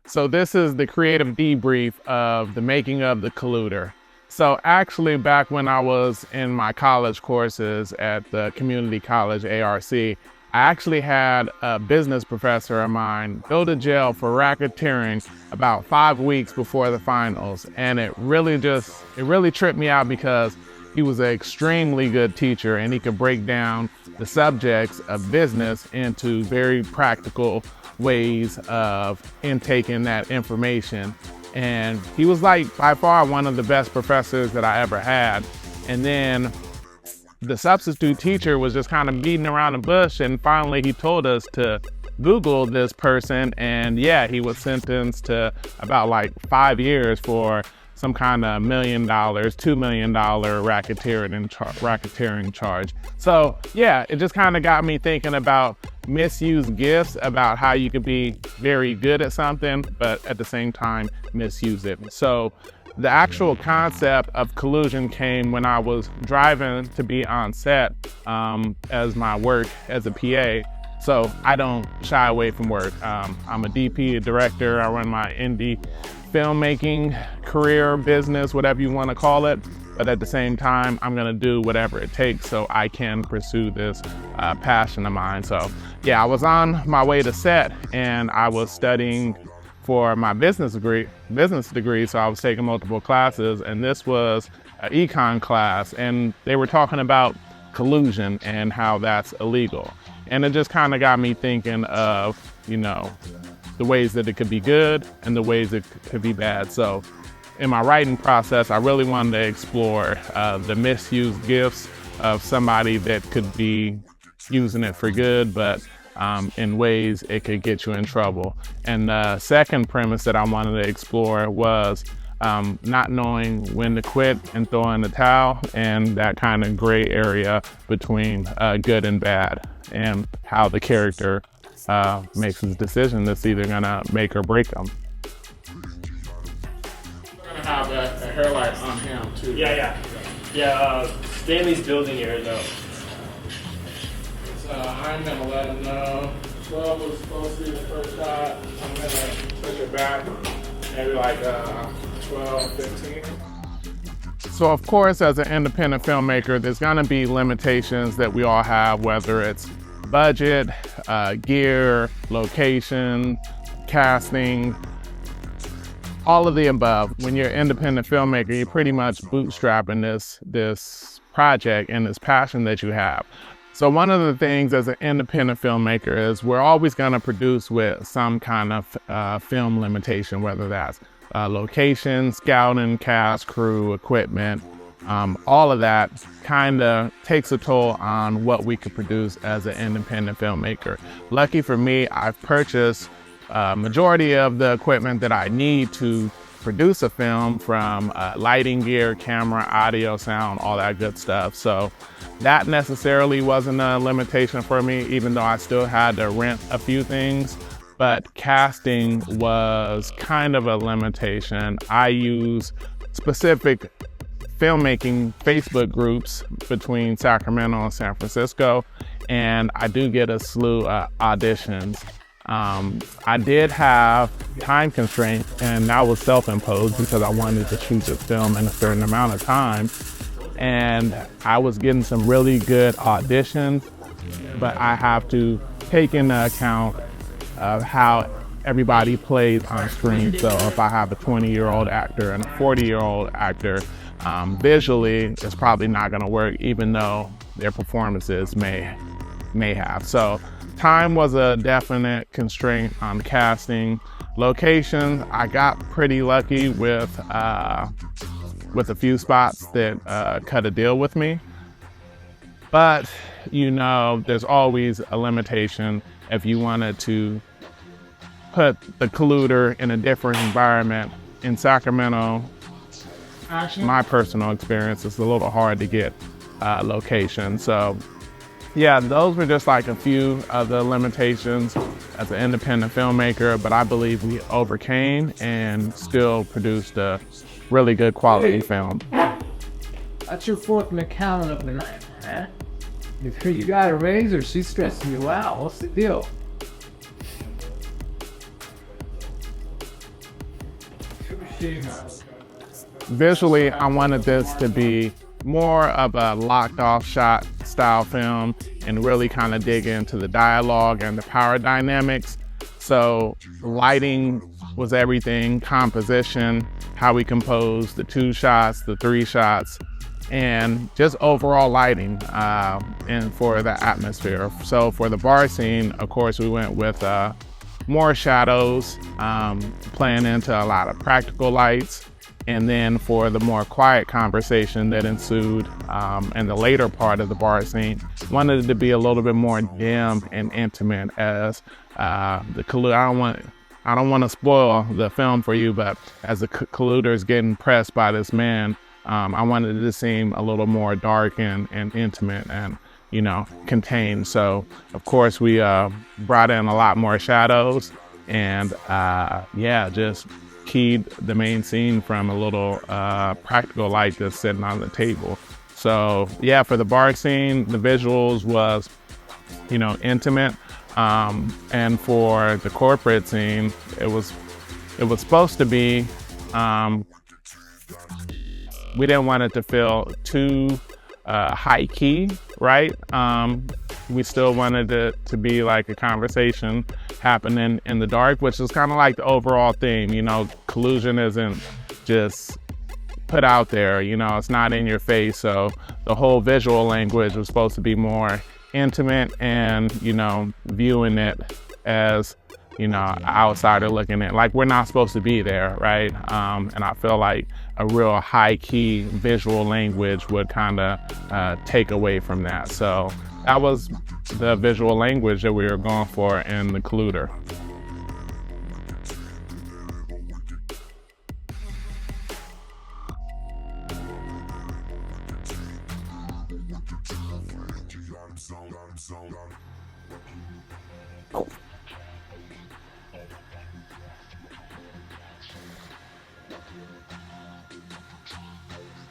So this is the creative debrief of the making of the Colluder. So actually back when I was in my college courses at the community college ARC, I actually had a business professor of mine go to jail for racketeering about 5 weeks before the finals. And it really tripped me out because he was an extremely good teacher and he could break down the subjects of business into very practical ways of intaking that information. And he was like by far one of the best professors that I ever had. And then the substitute teacher was just kind of beating around the bush, and finally he told us to Google this person, and yeah, he was sentenced to about like 5 years for some kind of $1 million, $2 million racketeering charge. So yeah, it just kind of got me thinking about misused gifts, about how you could be very good at something, but at the same time misuse it. So the actual concept of collusion came when I was driving to be on set as my work as a PA. So I don't shy away from work. I'm a DP, a director. I run my indie filmmaking career, business, whatever you want to call it. But at the same time, I'm gonna do whatever it takes so I can pursue this passion of mine. So yeah, I was on my way to set and I was studying for my business degree. So I was taking multiple classes, and this was an econ class, and they were talking about collusion and how that's illegal. And it just kind of got me thinking of, the ways that it could be good and the ways it could be bad. So in my writing process, I really wanted to explore the misused gifts of somebody that could be using it for good, but in ways it could get you in trouble. And the second premise that I wanted to explore was not knowing when to quit and throw in the towel, and that kind of gray area between good and bad, and how the character makes his decision that's either gonna make or break them. We're gonna have a hairlight on him too. Yeah. Stanley's building here though. I'm gonna let him know 12 was supposed to be the first shot. I'm gonna push it back, maybe like 12, 15. So of course, as an independent filmmaker, there's gonna be limitations that we all have, whether it's budget, gear, location, casting, all of the above. When you're an independent filmmaker, you're pretty much bootstrapping this project and this passion that you have. So one of the things as an independent filmmaker is we're always going to produce with some kind of film limitation, whether that's location, scouting, cast, crew, equipment. All of that kind of takes a toll on what we could produce as an independent filmmaker. Lucky for me, I've purchased majority of the equipment that I need to produce a film, from lighting gear, camera, audio, sound, all that good stuff. So that necessarily wasn't a limitation for me, even though I still had to rent a few things. But casting was kind of a limitation. I use specific filmmaking Facebook groups between Sacramento and San Francisco, and I do get a slew of auditions. I did have time constraints, and that was self-imposed because I wanted to shoot the film in a certain amount of time. And I was getting some really good auditions, but I have to take into account of how everybody plays on screen. So if I have a 20-year-old actor and a 40-year-old actor, visually it's probably not going to work, even though their performances may have. So time was a definite constraint on casting. Location, I got pretty lucky with a few spots that cut a deal with me. But, there's always a limitation if you wanted to put the Colluder in a different environment. In Sacramento, my personal experience, it's a little hard to get location. So yeah, those were just like a few of the limitations as an independent filmmaker, but I believe we overcame and still produced a really good quality film. That's your fourth McAllen of the night, huh? You got a raise, or she's stressing you out? What's the deal? Visually, I wanted this to be more of a locked off shot style film and really kind of dig into the dialogue and the power dynamics. So lighting was everything, composition, how we composed the 2 shots, the 3 shots, and just overall lighting and for the atmosphere. So for the bar scene, of course, we went with more shadows, playing into a lot of practical lights. And then for the more quiet conversation that ensued in the later part of the bar scene, wanted it to be a little bit more dim and intimate as the Colluder. I don't want to spoil the film for you, but as the Colluder is getting pressed by this man, I wanted it to seem a little more dark and intimate and, you know, contained. So, of course, we brought in a lot more shadows and, yeah, just keyed the main scene from a little practical light that's sitting on the table. So yeah, for the bar scene, the visuals was, you know, intimate. And for the corporate scene, it was supposed to be, we didn't want it to feel too high key, right? We still wanted it to be like a conversation happening in the dark, which is kind of like the overall theme. You know, collusion isn't just put out there, you know, it's not in your face. So the whole visual language was supposed to be more intimate and, you know, viewing it as, you know, an outsider looking at, like we're not supposed to be there, right? And I feel like a real high key visual language would kind of take away from that. So that was the visual language that we were going for in the Colluder.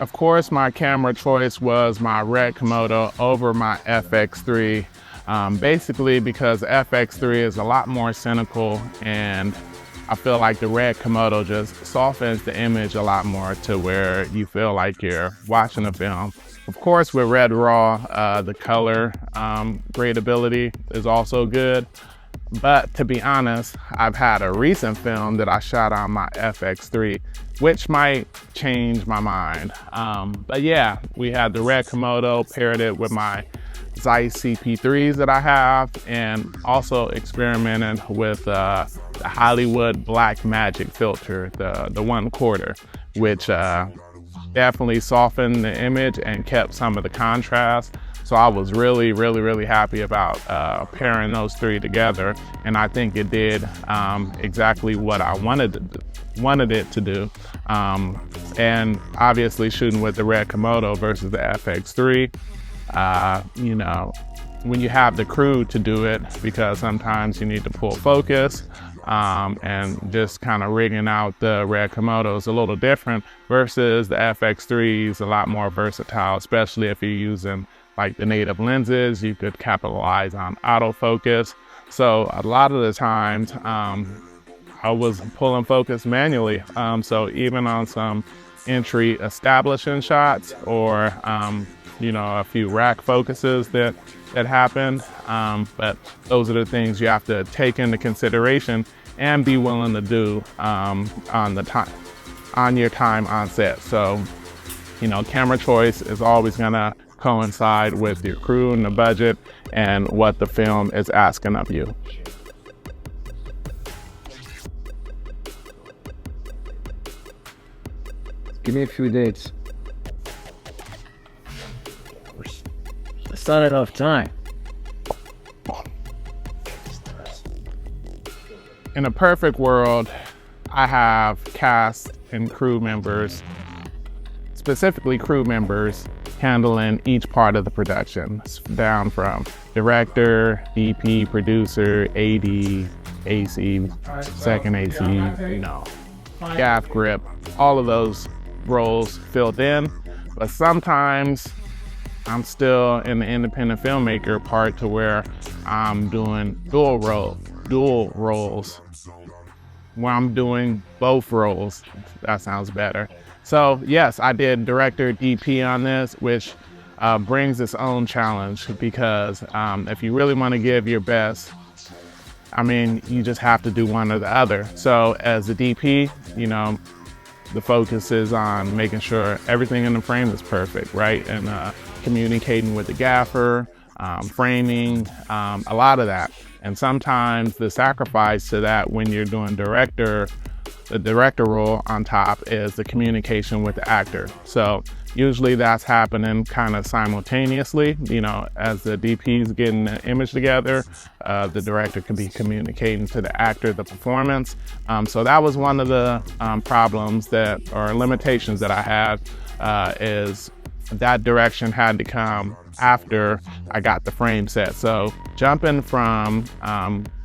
Of course, my camera choice was my Red Komodo over my FX3, basically because FX3 is a lot more cynical, and I feel like the Red Komodo just softens the image a lot more to where you feel like you're watching a film. Of course, with Red Raw, the color gradability is also good. But to be honest, I've had a recent film that I shot on my FX3, which might change my mind. But yeah, we had the Red Komodo, paired it with my Zeiss CP3s that I have, and also experimented with the Hollywood Black Magic filter, the 1/4, which definitely softened the image and kept some of the contrast. So I was really, really, really happy about pairing those 3 together. And I think it did exactly what I wanted it to do. And obviously shooting with the Red Komodo versus the FX3, you know, when you have the crew to do it, because sometimes you need to pull focus, and just kind of rigging out the Red Komodo is a little different versus the FX3 is a lot more versatile, especially if you're using like the native lenses. You could capitalize on autofocus. So a lot of the times I was pulling focus manually. So even on some entry establishing shots or, you know, a few rack focuses that happened. But those are the things you have to take into consideration and be willing to do on your time on set. So, you know, camera choice is always gonna coincide with your crew and the budget and what the film is asking of you. Give me a few dates. It's not enough time. In a perfect world, I have cast and crew members, specifically crew members, handling each part of the production, down from director, DP, producer, AD, AC, second AC, you know, gaff grip, all of those roles filled in. But sometimes I'm still in the independent filmmaker part to where I'm doing dual roles. where I'm doing both roles. That sounds better. So yes, I did director DP on this, which brings its own challenge because if you really want to give your best, I mean, you just have to do one or the other. So as the DP, you know, the focus is on making sure everything in the frame is perfect, right? And communicating with the gaffer, framing, a lot of that. And sometimes the sacrifice to that when you're doing the director role on top is the communication with the actor. So usually that's happening kind of simultaneously. You know, as the DP's getting the image together, the director can be communicating to the actor the performance. So that was one of the problems or limitations that I had, is that direction had to come after I got the frame set. So jumping from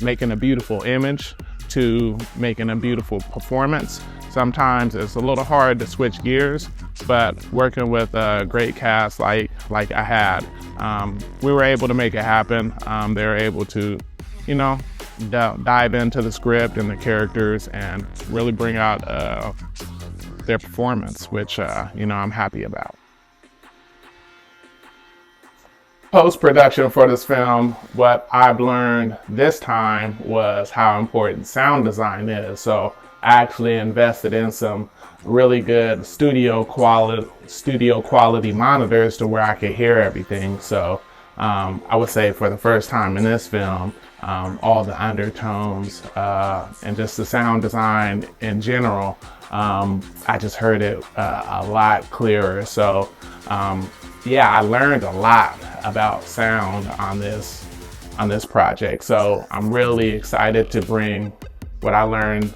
making a beautiful image to making a beautiful performance, sometimes it's a little hard to switch gears, but working with a great cast like I had, we were able to make it happen. They were able to, you know, dive into the script and the characters and really bring out their performance, which, you know, I'm happy about. Post-production for this film, what I've learned this time was how important sound design is. So I actually invested in some really good studio quality monitors to where I could hear everything. So I would say for the first time in this film, all the undertones and just the sound design in general, I just heard it a lot clearer. So yeah, I learned a lot about sound on this project. So I'm really excited to bring what I learned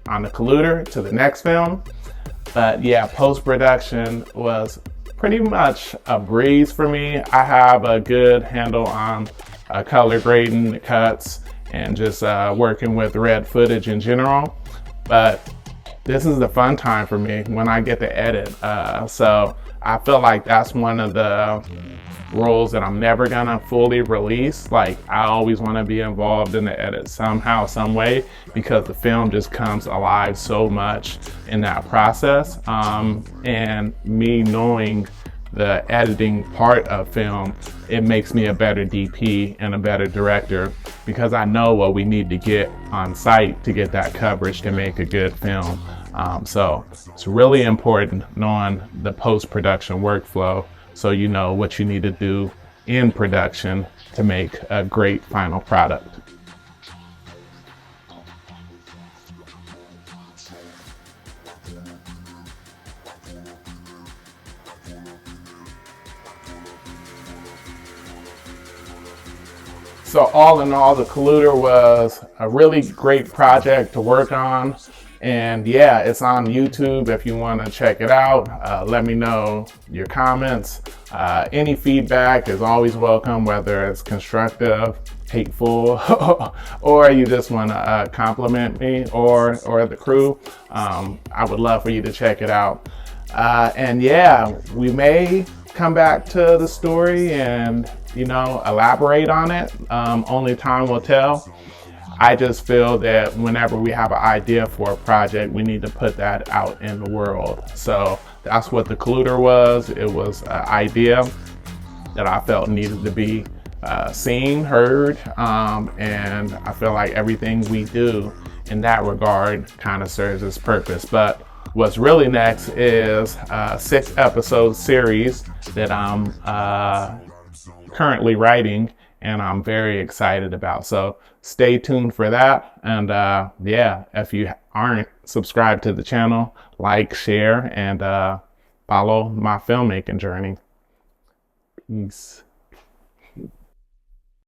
on the Colluder to the next film. But yeah, post-production was pretty much a breeze for me. I have a good handle on color grading the cuts and just working with red footage in general. But this is the fun time for me when I get to edit. So I feel like that's one of the roles that I'm never gonna fully release. Like, I always wanna be involved in the edit somehow, some way, because the film just comes alive so much in that process. And me knowing the editing part of film, it makes me a better DP and a better director because I know what we need to get on site to get that coverage to make a good film. So it's really important knowing the post-production workflow so you know what you need to do in production to make a great final product. So all in all, the Colluder was a really great project to work on. And yeah, it's on YouTube if you want to check it out. Let me know your comments. Any feedback is always welcome, whether it's constructive, hateful, or you just want to compliment me or the crew. I would love for you to check it out. And yeah, we may come back to the story and, you know, elaborate on it. Only time will tell. I just feel that whenever we have an idea for a project, we need to put that out in the world. So that's what the Colluder was. It was an idea that I felt needed to be seen, heard, and I feel like everything we do in that regard kind of serves its purpose. But what's really next is a 6-episode series that I'm currently writing and I'm very excited about. So stay tuned for that. And yeah, if you aren't subscribed to the channel, like, share, and follow my filmmaking journey. Peace.